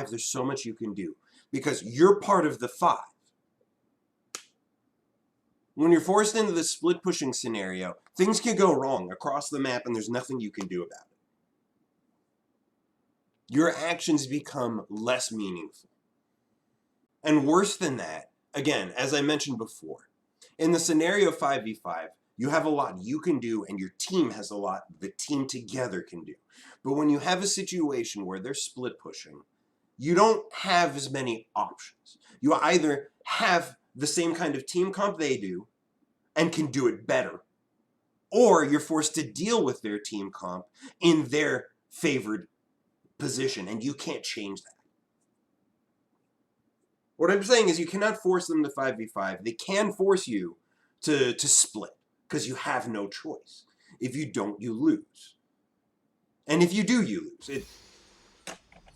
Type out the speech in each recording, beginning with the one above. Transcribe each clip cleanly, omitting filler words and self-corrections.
there's so much you can do because you're part of the 5. When you're forced into the split pushing scenario, things can go wrong across the map and there's nothing you can do about it. Your actions become less meaningful. And worse than that, again, as I mentioned before, in the scenario 5v5, you have a lot you can do and your team has a lot the team together can do. But when you have a situation where they're split pushing, you don't have as many options. You either have the same kind of team comp they do and can do it better, or you're forced to deal with their team comp in their favored position, and you can't change that. What I'm saying is you cannot force them to 5v5. They can force you to split, because you have no choice. If you don't, you lose. And if you do, you lose.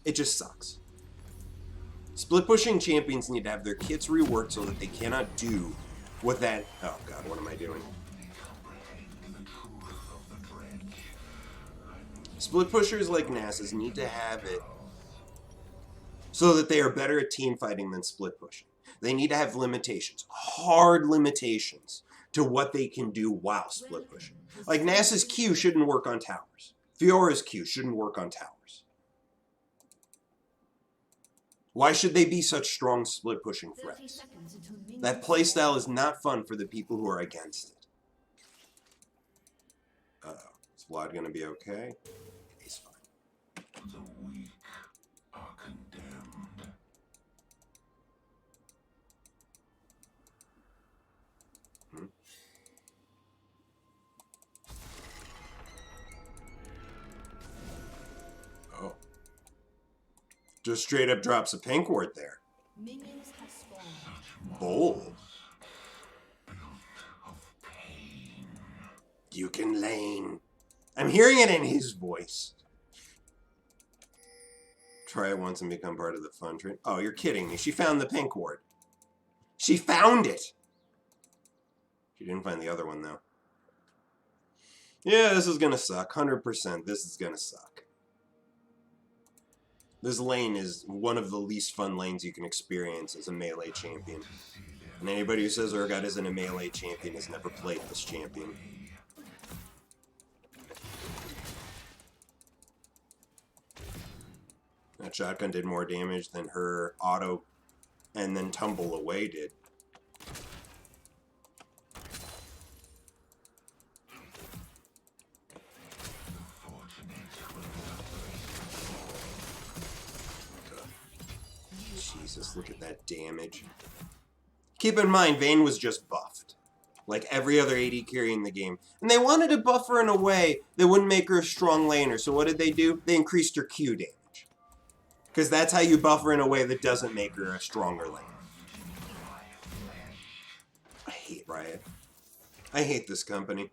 It just sucks. Split pushing champions need to have their kits reworked so that they cannot do what that... Oh god, what am I doing? Split pushers like NASA's need to have it so that they are better at team fighting than split pushing. They need to have limitations, hard limitations, to what they can do while split pushing. Like NASA's Q shouldn't work on towers. Fiora's Q shouldn't work on towers. Why should they be such strong split pushing threats? That playstyle is not fun for the people who are against it. Uh-oh. Is Vlad gonna be okay? He's fine. The weak are condemned. Oh. Just straight up drops a pink ward there. Bold. You can lane. I'm hearing it in his voice. Try it once and become part of the fun trend. Oh, you're kidding me. She found the pink ward. She found it. She didn't find the other one, though. Yeah, this is going to suck. 100%. This is going to suck. This lane is one of the least fun lanes you can experience as a melee champion. And anybody who says Urgot isn't a melee champion has never played this champion. That shotgun did more damage than her auto and then tumble away did. Jesus, look at that damage. Keep in mind, Vayne was just buffed. Like every other AD carry in the game. And they wanted to buff her in a way that wouldn't make her a strong laner. So what did they do? They increased her Q damage. Because that's how you buff her in a way that doesn't make her a stronger laner. I hate Riot. I hate this company.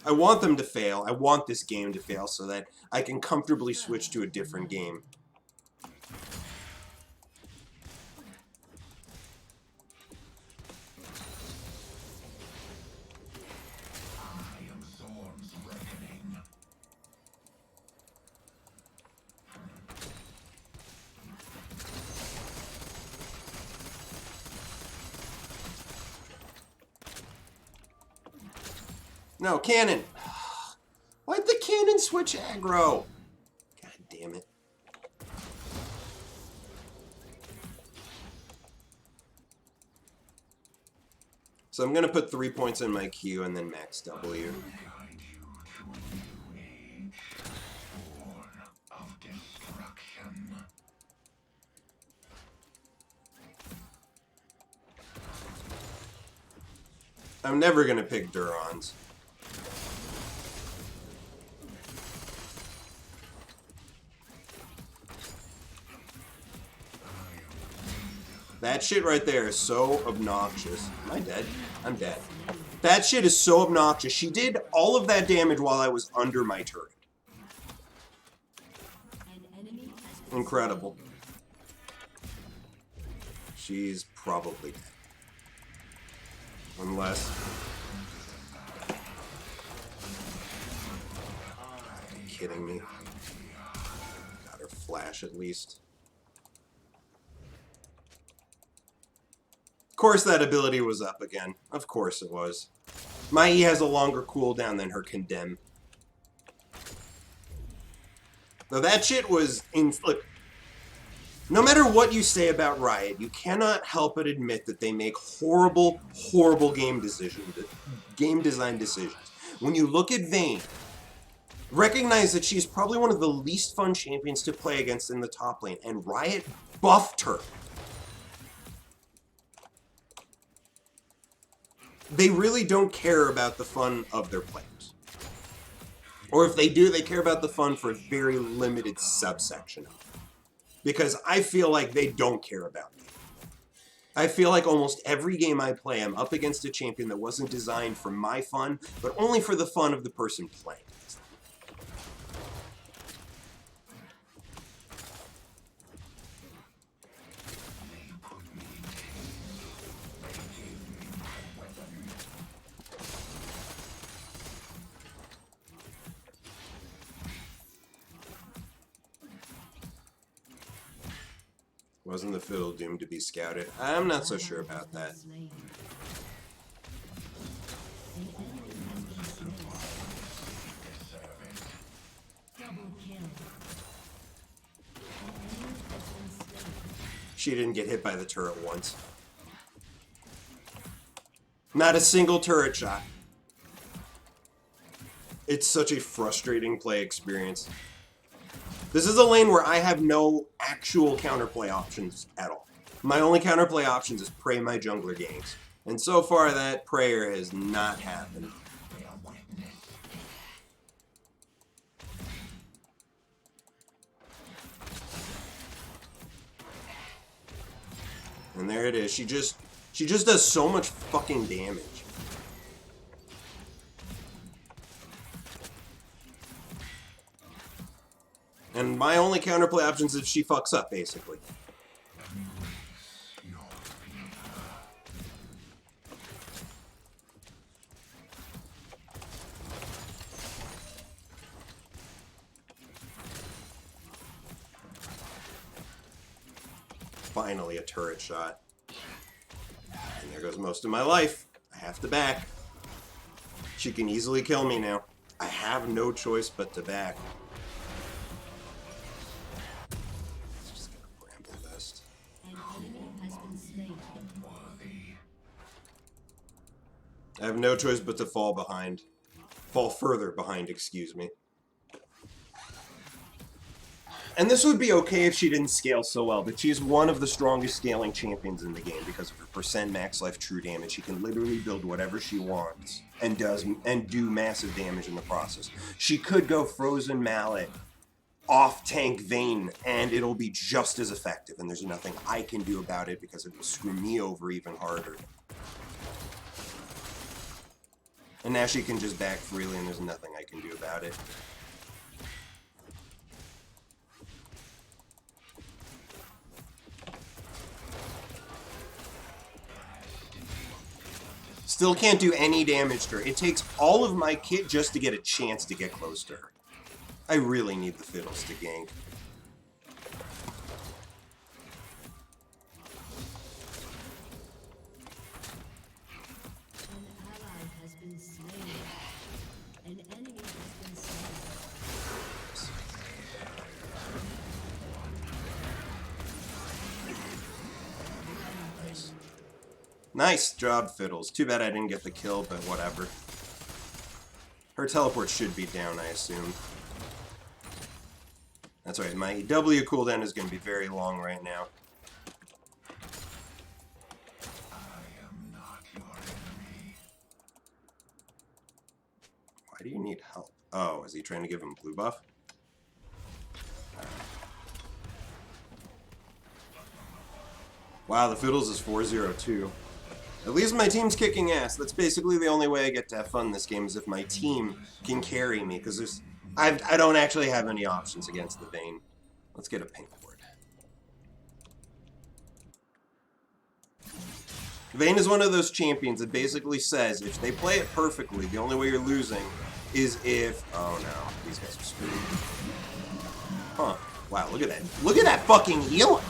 I want them to fail. I want this game to fail so that I can comfortably switch to a different game. No, cannon! Why'd the cannon switch aggro? God damn it. So I'm gonna put 3 points in my Q and then max W. I'm never gonna pick Durons. That shit right there is so obnoxious. Am I dead? I'm dead. That shit is so obnoxious. She did all of that damage while I was under my turret. Incredible. She's probably dead. Unless... Are you kidding me? Got her flash at least. Of course that ability was up again. Of course it was. My E has a longer cooldown than her Condemn. Though that shit was in... Look, no matter what you say about Riot, you cannot help but admit that they make horrible, horrible game design decisions. When you look at Vayne, recognize that she's probably one of the least fun champions to play against in the top lane, and Riot buffed her. They really don't care about the fun of their players. Or if they do, they care about the fun for a very limited subsection of it. Because I feel like they don't care about me. I feel like almost every game I play, I'm up against a champion that wasn't designed for my fun, but only for the fun of the person playing. Wasn't the fiddle doomed to be scouted? I'm not so sure about that. She didn't get hit by the turret once. Not a single turret shot. It's such a frustrating play experience. This is a lane where I have no actual counterplay options at all. My only counterplay options is pray my jungler ganks. And so far that prayer has not happened. And there it is. She just does so much fucking damage. And my only counterplay options is if she fucks up, basically. Finally a turret shot. And there goes most of my life. I have to back. She can easily kill me now. I have no choice but to back. I have no choice but to fall behind. Fall further behind, excuse me. And this would be okay if she didn't scale so well, but she's one of the strongest scaling champions in the game because of her percent max life true damage. She can literally build whatever she wants and do massive damage in the process. She could go Frozen Mallet, off tank Vayne, and it'll be just as effective, and there's nothing I can do about it because it will screw me over even harder. And now she can just back freely and there's nothing I can do about it. Still can't do any damage to her. It takes all of my kit just to get a chance to get close to her. I really need the fiddles to gank. Nice job, Fiddles. Too bad I didn't get the kill, but whatever. Her teleport should be down, I assume. That's right, my W cooldown is going to be very long right now. I am not your enemy. Why do you need help? Oh, is he trying to give him blue buff? Wow, the Fiddles is 4-0-2. At least my team's kicking ass. That's basically the only way I get to have fun in this game is if my team can carry me, because I don't actually have any options against the Vayne. Let's get a pink ward. Vayne is one of those champions that basically says if they play it perfectly, the only way you're losing is if... Oh no, these guys are screwed. Huh. Wow, look at that. Look at that fucking healing!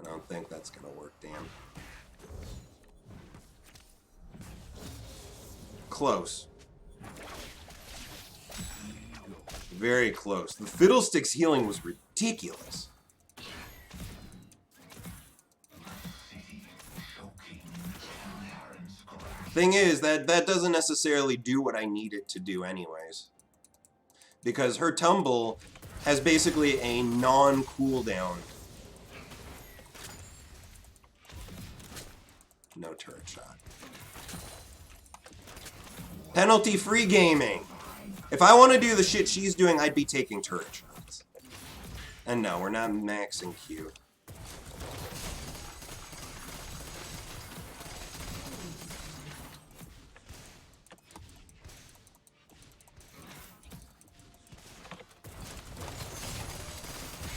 I don't think that's that's gonna work, damn. Close. Very close. The Fiddlesticks healing was ridiculous. Thing is, that doesn't necessarily do what I need it to do anyways. Because her tumble has basically a non-cooldown. No turret shot. Penalty-free gaming! If I want to do the shit she's doing, I'd be taking turret shots. And no, we're not maxing Q.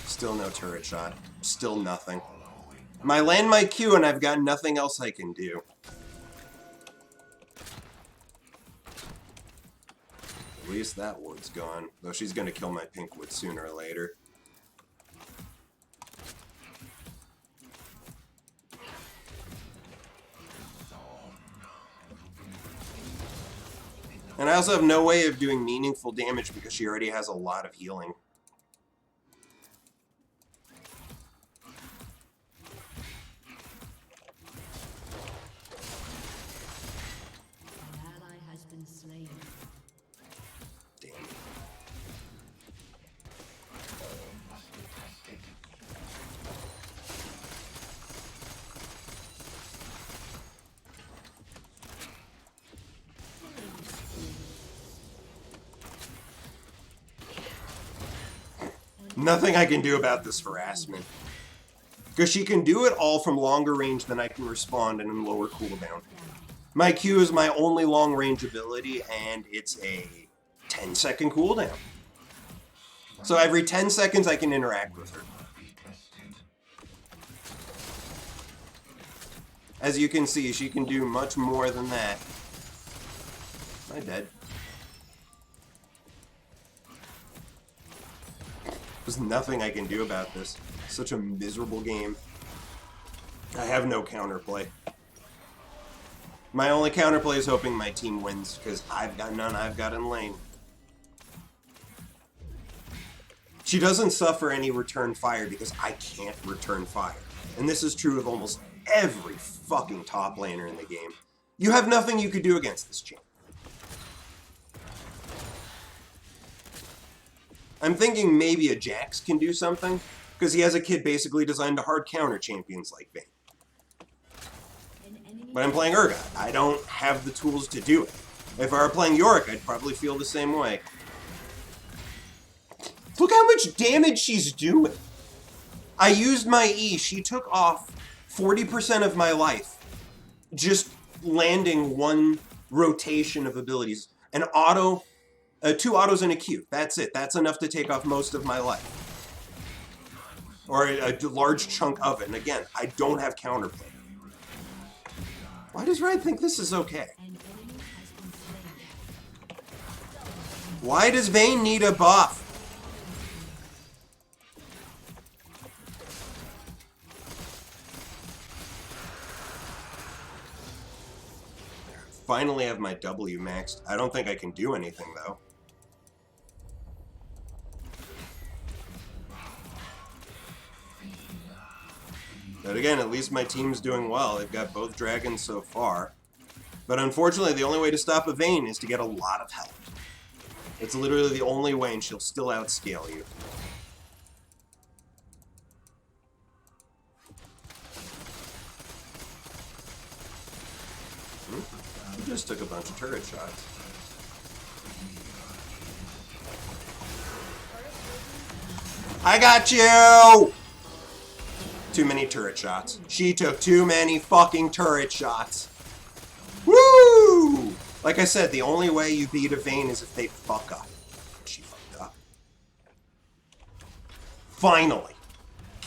Still no turret shot. Still nothing. I land my Q and I've got nothing else I can do. At least that ward's gone. Though she's gonna kill my pink wood sooner or later. And I also have no way of doing meaningful damage because she already has a lot of healing. Nothing I can do about this harassment. Because she can do it all from longer range than I can respond and in lower cooldown. My Q is my only long range ability, and it's a 10-second cooldown. So every 10 seconds I can interact with her. As you can see, she can do much more than that. Am I dead? There's nothing I can do about this. Such a miserable game. I have no counterplay. My only counterplay is hoping my team wins, because I've got none I've got in lane. She doesn't suffer any return fire because I can't return fire. And this is true of almost every fucking top laner in the game. You have nothing you could do against this champ. I'm thinking maybe a Jax can do something, because he has a kit basically designed to hard counter champions like Vayne. But I'm playing Urgot. I don't have the tools to do it. If I were playing Yorick, I'd probably feel the same way. Look how much damage she's doing. I used my E. She took off 40% of my life. Just landing one rotation of abilities. An auto... 2 autos and a Q. That's it. That's enough to take off most of my life. Or a large chunk of it. And again, I don't have counterplay. Why does Red think this is okay? Why does Vayne need a buff? Finally have my W maxed. I don't think I can do anything though. But again, at least my team's doing well. They've got both dragons so far. But unfortunately, the only way to stop a Vayne is to get a lot of help. It's literally the only way, and she'll still outscale you. She just took a bunch of turret shots. I got you! Too many turret shots. She took too many fucking turret shots. Woo! Like I said, the only way you beat a Vayne is if they fuck up. She fucked up. Finally.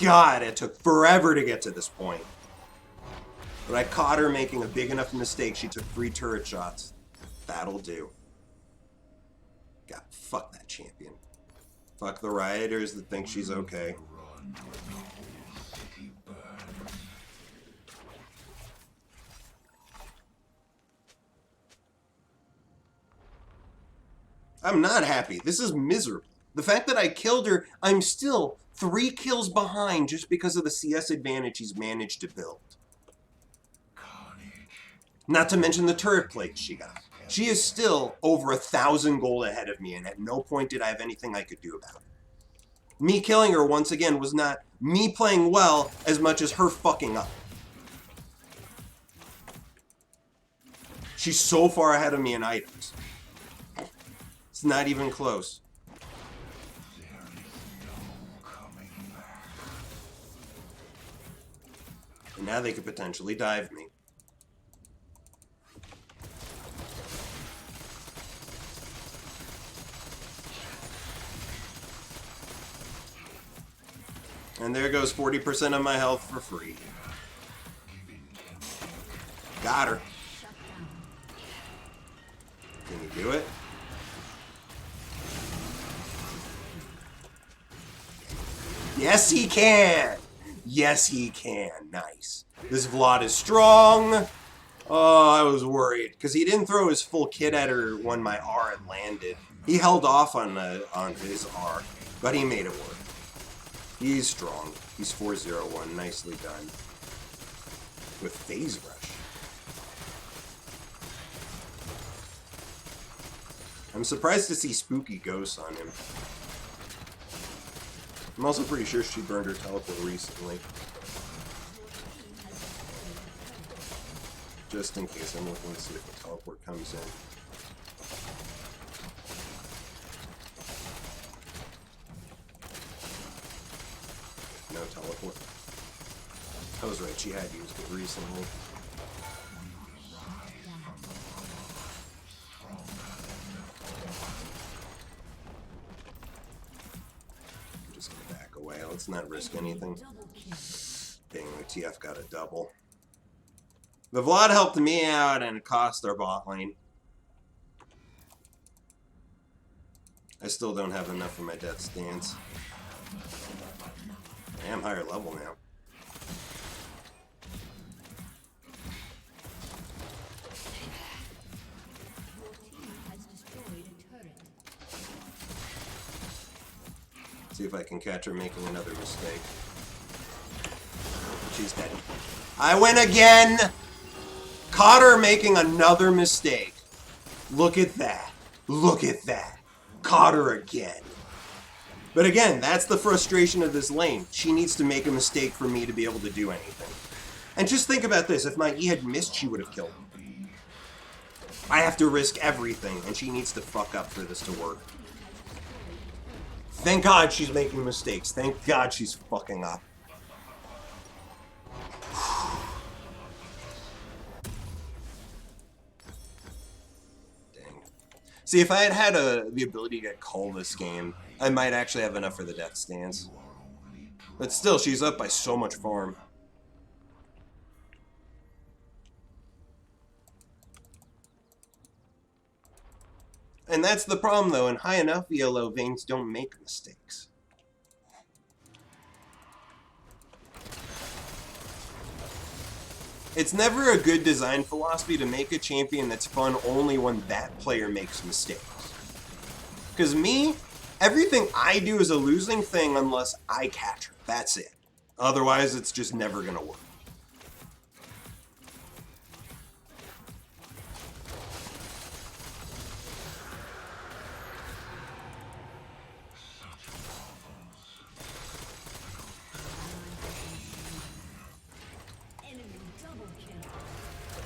God, it took forever to get to this point. But I caught her making a big enough mistake. She took 3 turret shots. That'll do. God, fuck that champion. Fuck the rioters that think she's okay. I'm not happy. This is miserable. The fact that I killed her, I'm still 3 kills behind just because of the CS advantage he's managed to build. Not to mention the turret plates she got. She is still over 1,000 gold ahead of me, and at no point did I have anything I could do about it. Me killing her once again was not me playing well as much as her fucking up. She's so far ahead of me in items. It's not even close. And now they could potentially dive me. And there goes 40% of my health for free. Got her. Can you do it? Yes, he can! Yes, he can. Nice. This Vlad is strong. Oh, I was worried. Because he didn't throw his full kit at her when my R had landed. He held off on his R, but he made it work. He's strong. He's 4-0-1. Nicely done. With Phase Rush. I'm surprised to see Spooky Ghosts on him. I'm also pretty sure she burned her teleport recently. Just in case, I'm looking to see if the teleport comes in. No teleport. I was right, she had used it recently. I'm just gonna back away. Let's not risk anything. Dang, the TF got a double. The Vlad helped me out and cost our bot lane. I still don't have enough for my death stance. I am higher level now. See if I can catch her making another mistake. She's dead. I win again! Caught her making another mistake. Look at that. Look at that. Caught her again. But again, that's the frustration of this lane. She needs to make a mistake for me to be able to do anything. And just think about this. If my E had missed, she would have killed me. I have to risk everything, and she needs to fuck up for this to work. Thank God she's making mistakes. Thank God she's fucking up. See, if I had had the ability to get Cull this game, I might actually have enough for the death stance. But still, she's up by so much farm. And that's the problem, though. In high enough ELO, Vaynes don't make mistakes. It's never a good design philosophy to make a champion that's fun only when that player makes mistakes. Because me, everything I do is a losing thing unless I catch her. That's it. Otherwise, it's just never going to work.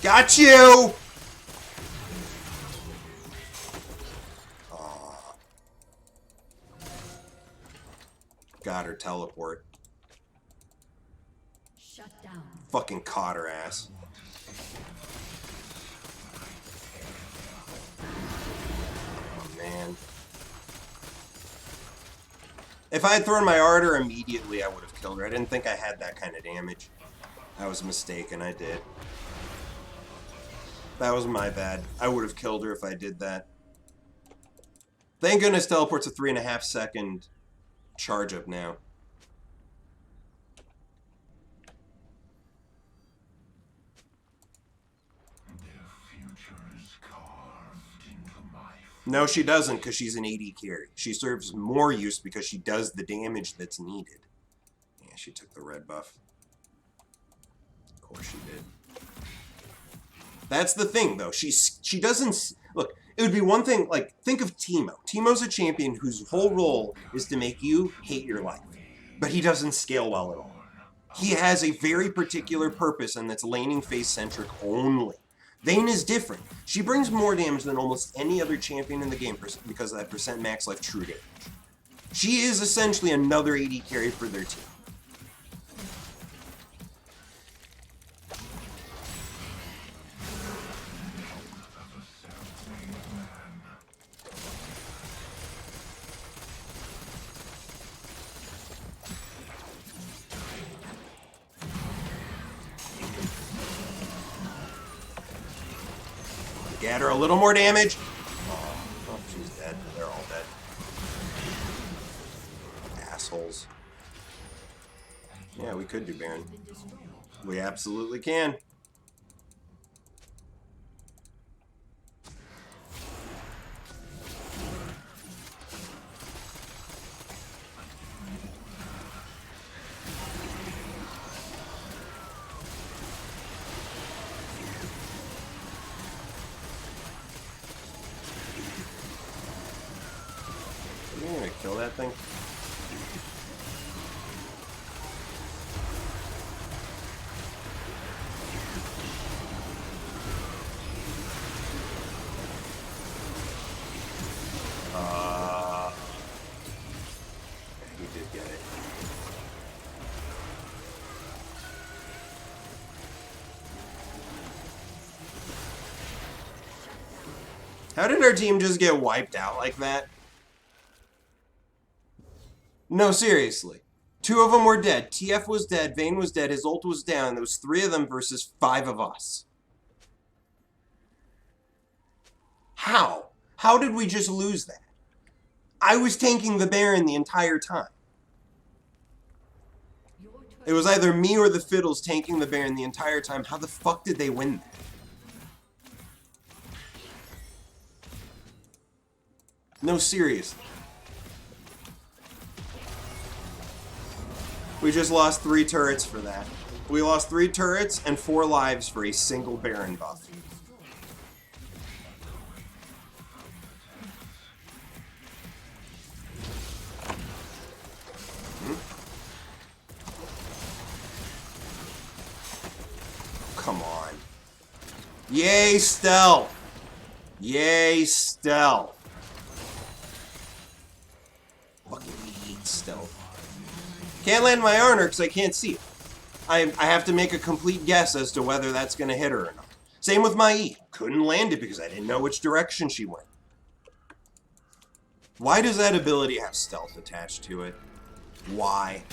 Got you! Oh. Got her teleport. Shut down. Fucking caught her ass. Oh, man. If I had thrown my ardor immediately, I would have killed her. I didn't think I had that kind of damage. I was mistaken, I did. That was my bad. I would have killed her if I did that. Thank goodness teleport's a 3.5 second charge up now. Their future is carved into my No, she doesn't, because she's an AD carry. She serves more use because she does the damage that's needed. Yeah, she took the red buff. Of course she did. That's the thing, though. She doesn't... Look, it would be one thing, like, think of Teemo. Teemo's a champion whose whole role is to make you hate your life. But he doesn't scale well at all. He has a very particular purpose, and that's laning face-centric only. Vayne is different. She brings more damage than almost any other champion in the game because of that percent max life true damage. She is essentially another AD carry for their team. Get her a little more damage. Oh, she's dead. They're all dead. Assholes. Yeah, we could do Baron. We absolutely can. Are you gonna kill that thing? He did get it. How did our team just get wiped out like that? No, seriously. 2 of them were dead. TF was dead, Vayne was dead, his ult was down. There was 3 of them versus 5 of us. How? How did we just lose that? I was tanking the Baron the entire time. It was either me or the Fiddles tanking the Baron the entire time. How the fuck did they win that? No, seriously. We just lost 3 turrets for that. We lost 3 turrets and 4 lives for a single Baron buff. Come on. Yay, stealth! Yay, stealth! Fucking hate stealth. Can't land my Arner because I can't see it. I have to make a complete guess as to whether that's going to hit her or not. Same with my E. Couldn't land it because I didn't know which direction she went. Why does that ability have stealth attached to it? Why?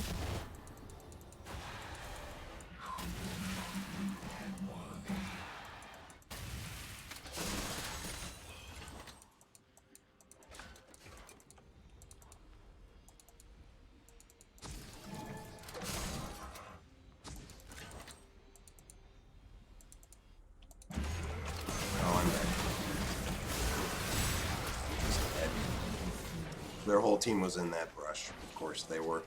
Their whole team was in that brush. Of course they were.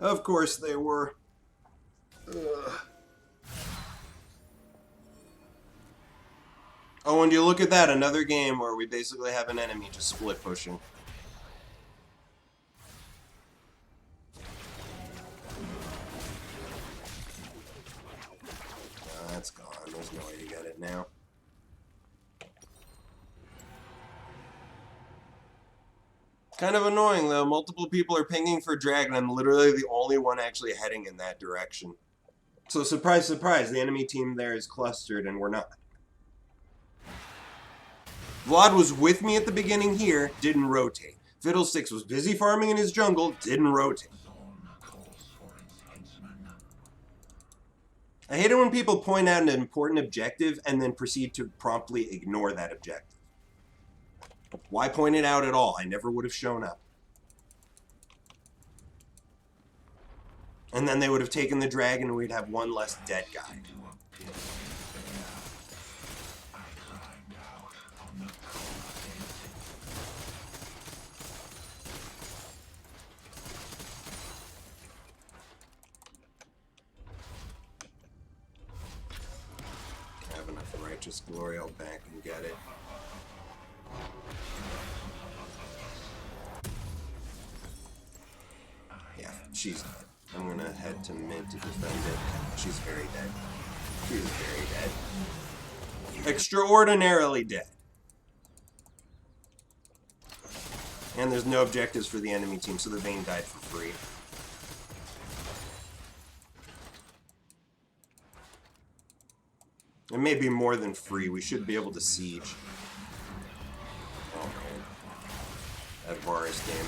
Of course they were. Ugh. Oh, and you look at that, another game where we basically have an enemy just split pushing. Oh, that's gone. There's no way to get it now. Kind of annoying, though. Multiple people are pinging for Dragon. I'm literally the only one actually heading in that direction. So surprise, surprise, the enemy team there is clustered and we're not. Vlad was with me at the beginning here, didn't rotate. Fiddlesticks was busy farming in his jungle, didn't rotate. I hate it when people point out an important objective and then proceed to promptly ignore that objective. Why point it out at all? I never would have shown up. And then they would have taken the dragon and we'd have one less dead guy. Righteous Glory, I'll back and get it. Yeah, she's dead. I'm gonna head to mid to defend it. She's very dead. She is very dead. Extraordinarily dead. And there's no objectives for the enemy team, so the Vayne died for free. It may be more than free. We should be able to siege. Oh man. That Varus damage.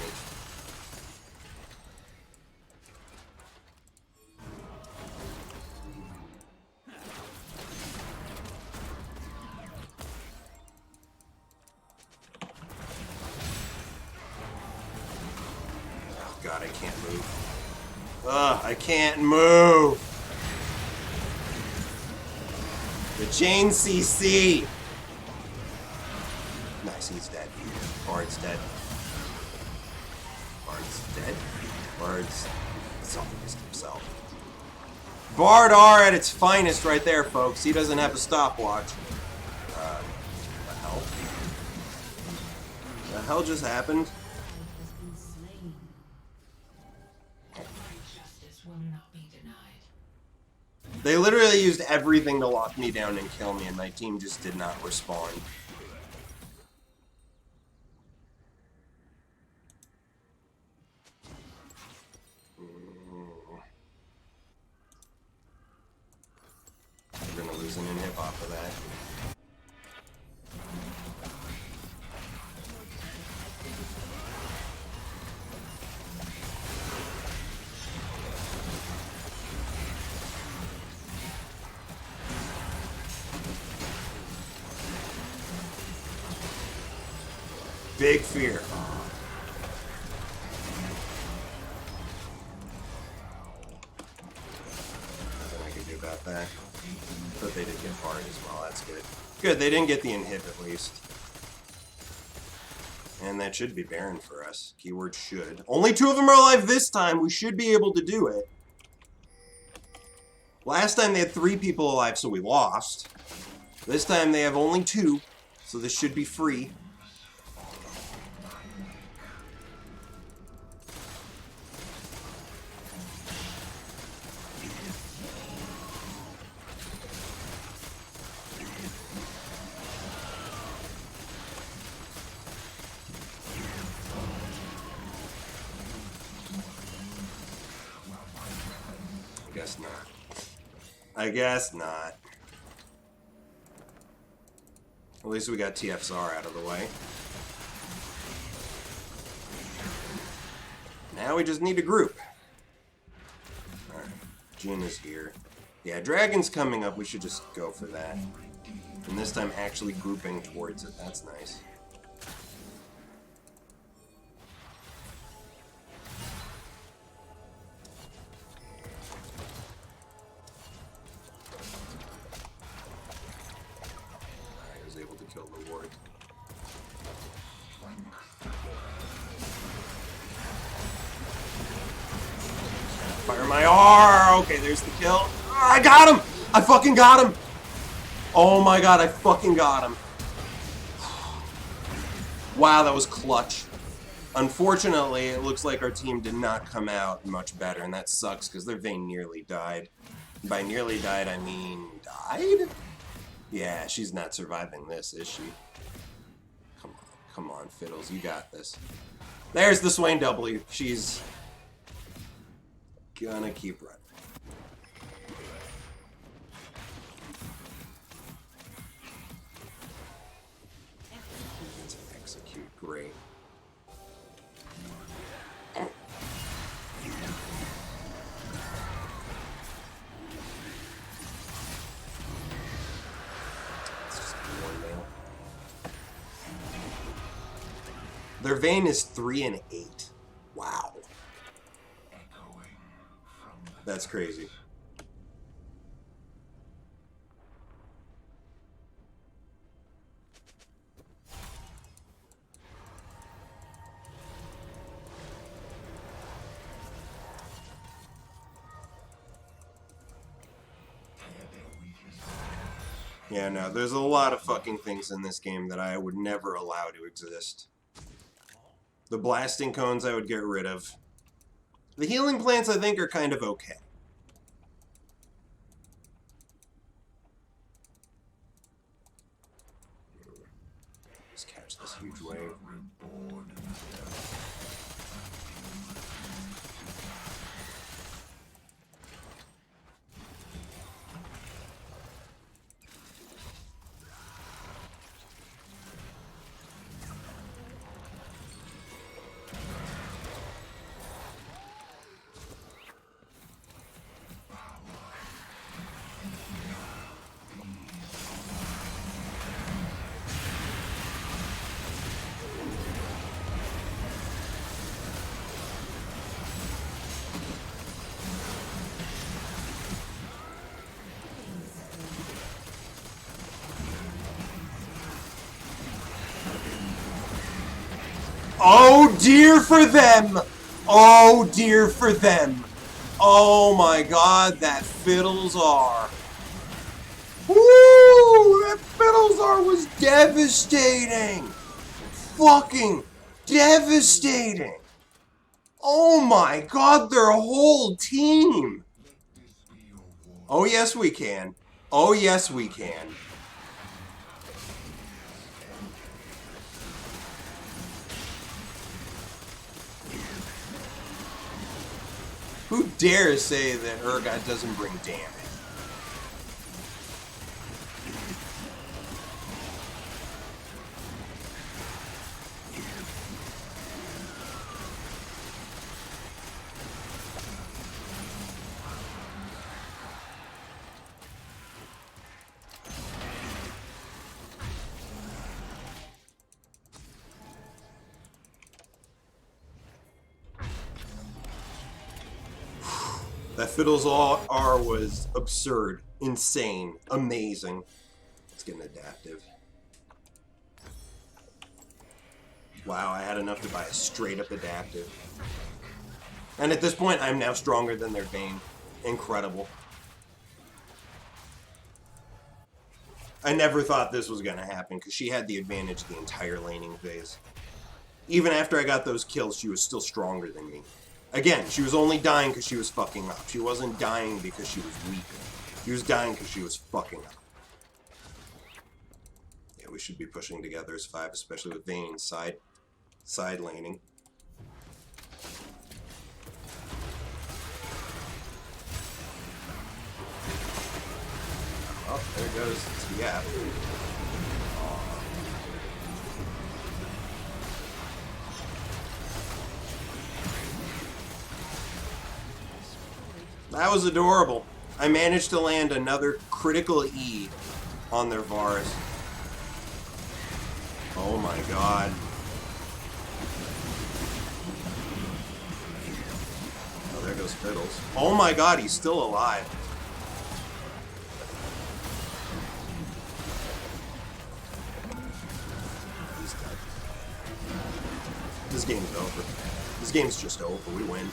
Oh god, I can't move. Ugh, I can't move! The chain CC! Nice, he's dead. Bard's dead. Bard's dead. Bard's self-missed himself. Bard R at its finest right there, folks. He doesn't have a stopwatch. The hell? The hell just happened? They literally used everything to lock me down and kill me, and my team just did not respond. We're gonna lose an inhib off of that. Big fear. Nothing I can do about that. But they did get hard as well, that's good. Good, they didn't get the inhib at least. And that should be Baron for us. Keyword should. Only 2 of them are alive this time, we should be able to do it. Last time they had 3 people alive, so we lost. This time they have only 2, so this should be free. Guess not. I guess not. At least we got TFSR out of the way. Now we just need to group. Alright, Jhin is here. Yeah, Dragon's coming up, we should just go for that. And this time actually grouping towards it, that's nice. Kill the ward. Fire my R! Okay, there's the kill. Oh, I got him! I fucking got him! Oh my god, I fucking got him. Wow, that was clutch. Unfortunately, it looks like our team did not come out much better, and that sucks because their Vayne nearly died. By nearly died, I mean died? Yeah, she's not surviving this, is she? Come on, Fiddles, you got this. There's the Swain W. She's gonna keep running. That's an execute, great. Their Vayne is 3 and 8. Wow. That's crazy. Yeah, no, there's a lot of fucking things in this game that I would never allow to exist. The blasting cones I would get rid of. The healing plants I think are kind of okay. Let's catch this huge wave. Oh dear for them! Oh dear for them! Oh my god, that Fiddlesar! Woo! That Fiddlesar was devastating! Fucking devastating! Oh my god, their whole team! Oh yes we can. Oh yes we can. Who dares say that Urgot doesn't bring damage? That Fiddlesar was absurd, insane, amazing. Let's get an adaptive. Wow, I had enough to buy a straight up adaptive. And at this point, I'm now stronger than their Vayne. Incredible. I never thought this was going to happen because she had the advantage the entire laning phase. Even after I got those kills, she was still stronger than me. Again, she was only dying because she was fucking up. She wasn't dying because she was weak. She was dying because she was fucking up. Yeah, we should be pushing together as 5, especially with Vayne side laning. Oh, there goes TF. That was adorable. I managed to land another critical E on their Varus. Oh my god. Oh, there goes Fiddles. Oh my god, he's still alive. He's dead. This game's over. This game's just over. We win.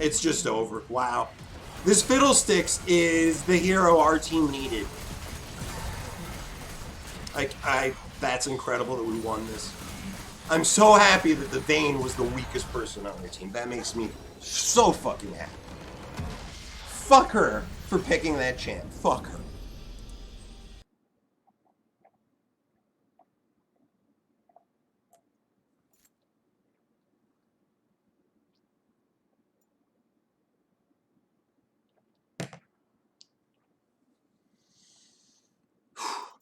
It's just over. Wow. This Fiddlesticks is the hero our team needed. That's incredible that we won this. I'm so happy that the Vayne was the weakest person on their team. That makes me so fucking happy. Fuck her for picking that champ. Fuck her.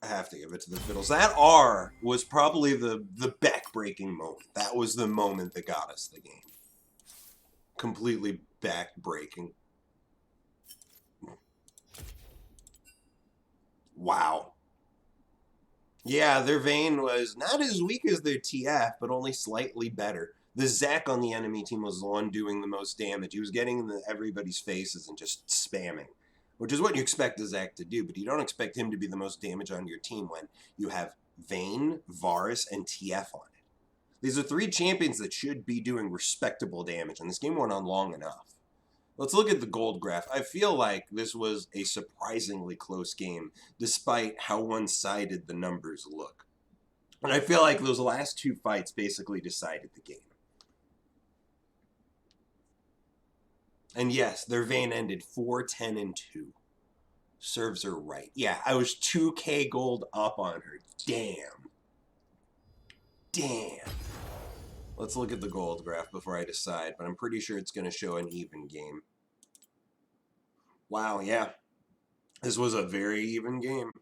I have to give it to the Fiddles. That R was probably the back-breaking moment. That was the moment that got us the game. Completely back-breaking. Wow. Yeah, their Vayne was not as weak as their TF, but only slightly better. The Zac on the enemy team was the one doing the most damage. He was getting in everybody's faces and just spamming, which is what you expect the Zac to do, but you don't expect him to be the most damage on your team when you have Vayne, Varus, and TF on it. These are 3 champions that should be doing respectable damage, and this game went on long enough. Let's look at the gold graph. I feel like this was a surprisingly close game, despite how one-sided the numbers look. And I feel like those last two fights basically decided the game. And yes, their Vayne ended 4-10-2. Serves her right. Yeah, I was 2K gold up on her. Damn. Let's look at the gold graph before I decide, but I'm pretty sure it's going to show an even game. Wow, yeah. This was a very even game.